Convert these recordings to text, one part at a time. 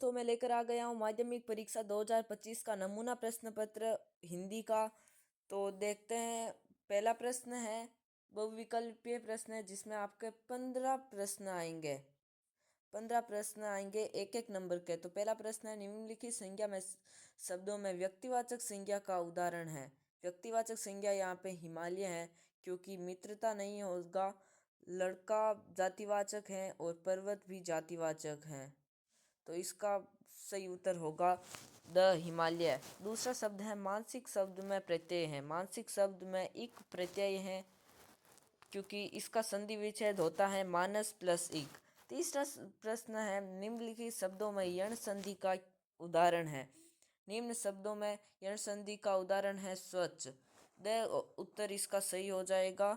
तो मैं लेकर आ गया हूँ माध्यमिक परीक्षा 2025 का नमूना प्रश्न पत्र हिंदी का। तो देखते हैं, पहला प्रश्न है बहुविकल्पीय प्रश्न है जिसमें आपके 15 प्रश्न आएंगे। 15 प्रश्न आएंगे एक एक नंबर के। तो पहला प्रश्न है, निम्नलिखित संज्ञा में शब्दों में व्यक्तिवाचक संज्ञा का उदाहरण है। व्यक्तिवाचक संज्ञा यहाँ पे हिमालय है क्योंकि मित्रता नहीं होगा। लड़का जातिवाचक है और पर्वत भी जातिवाचक है, तो इसका सही उत्तर होगा द हिमालय। दूसरा शब्द है मानसिक शब्द में प्रत्यय है। मानसिक शब्द में इक प्रत्यय है क्योंकि इसका संधि विच्छेद होता है मानस प्लस इक। तीसरा प्रश्न है, निम्नलिखित शब्दों में यण संधि का उदाहरण है। निम्न शब्दों में यण संधि का उदाहरण है स्वच्छ। द उत्तर इसका सही हो जाएगा।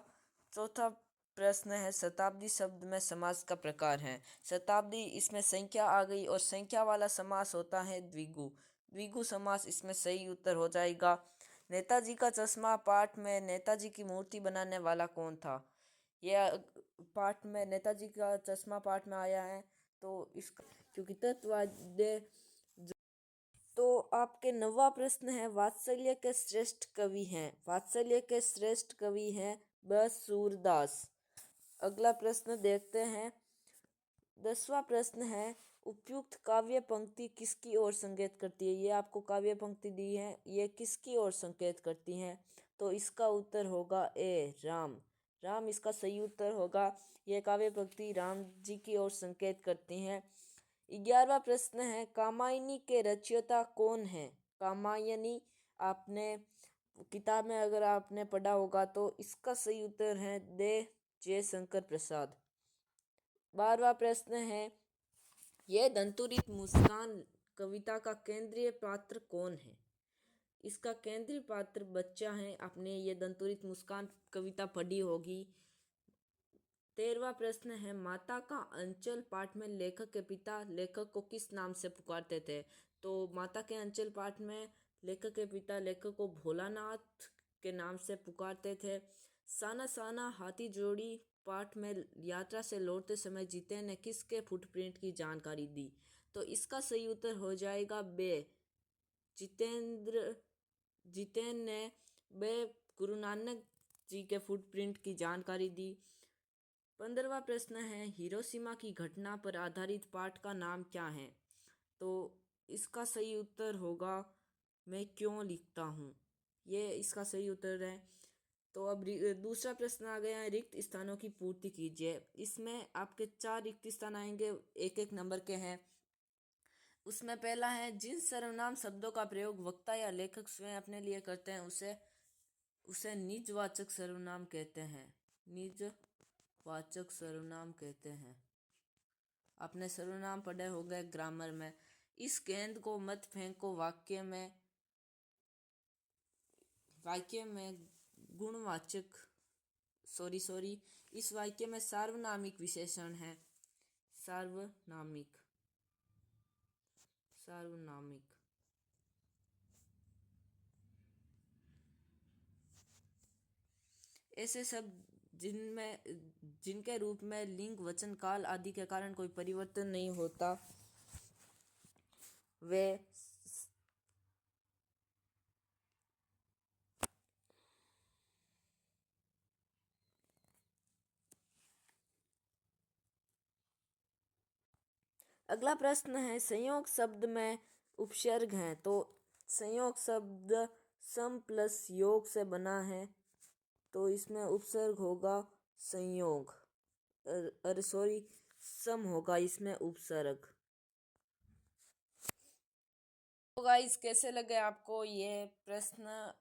चौथा प्रश्न है, शताब्दी शब्द में समास का प्रकार है। शताब्दी इसमें संख्या आ गई और संख्या वाला समास होता है द्विगु। द्विगु समास इसमें सही उत्तर हो जाएगा। नेताजी का चश्मा पाठ में नेताजी की मूर्ति बनाने वाला कौन था? यह पाठ में नेताजी का चश्मा पाठ में आया है, तो इसका क्योंकि तत्ववाद। तो आपके 9वां प्रश्न है, वात्सल्य के श्रेष्ठ कवि हैं। वात्सल्य के श्रेष्ठ कवि हैं ब सूरदास। अगला प्रश्न देखते हैं। 10वां प्रश्न है, उपयुक्त काव्य पंक्ति किसकी ओर संकेत करती है? ये आपको काव्य पंक्ति दी है, ये किसकी ओर संकेत करती हैं? तो इसका उत्तर होगा ए राम। राम इसका सही उत्तर होगा। यह काव्य पंक्ति राम जी की ओर संकेत करती हैं। 11वां प्रश्न है, कामायनी के रचयिता कौन है? कामायनी आपने किताब में अगर आपने पढ़ा होगा तो इसका सही उत्तर है दे जयशंकर प्रसाद। 12वां प्रश्न है, यह दंतुरित मुस्कान कविता का केंद्रीय पात्र कौन है? इसका केंद्रीय पात्र बच्चा है। आपने ये दंतुरित मुस्कान कविता पढ़ी होगी। 13वां प्रश्न है, माता का अंचल पाठ में लेखक के पिता लेखक को किस नाम से पुकारते थे? तो माता के अंचल पाठ में लेखक के पिता लेखक को भोलानाथ के नाम से पुकारते थे। साना साना हाथी जोड़ी पाठ में यात्रा से लौटते समय जितेन ने किसके फुटप्रिंट की जानकारी दी? तो इसका सही उत्तर हो जाएगा बे जितेन ने बे गुरु नानक जी के फुटप्रिंट की जानकारी दी। 15वां प्रश्न है, हिरोशिमा की घटना पर आधारित पाठ का नाम क्या है? तो इसका सही उत्तर होगा मैं क्यों लिखता हूँ। ये इसका सही उत्तर है। तो अब दूसरा प्रश्न आ गया है, रिक्त स्थानों की पूर्ति कीजिए। इसमें आपके 4 रिक्त स्थान आएंगे, एक एक नंबर के हैं। उसमें पहला है, जिन सर्वनाम शब्दों का प्रयोग वक्ता या लेखक स्वयं अपने लिए करते हैं उसे निजवाचक सर्वनाम कहते हैं। निजवाचक सर्वनाम कहते हैं। आपने सर्वनाम पढ़े होंगे ग्रामर में। इस गेंद को मत फेंको वाक्य में गुणवाचक इस वाक्य में सार्वनामिक विशेषण है। सार्वनामिक ऐसे शब्द जिनके रूप में लिंग वचन काल आदि के कारण कोई परिवर्तन नहीं होता वे अगला प्रश्न है, संयोग शब्द में उपसर्ग हैं। तो संयोग शब्द सम प्लस योग से बना है, तो इसमें उपसर्ग होगा संयोग। सम होगा इसमें उपसर्ग। तो गाइस, कैसे लगे आपको ये प्रश्न?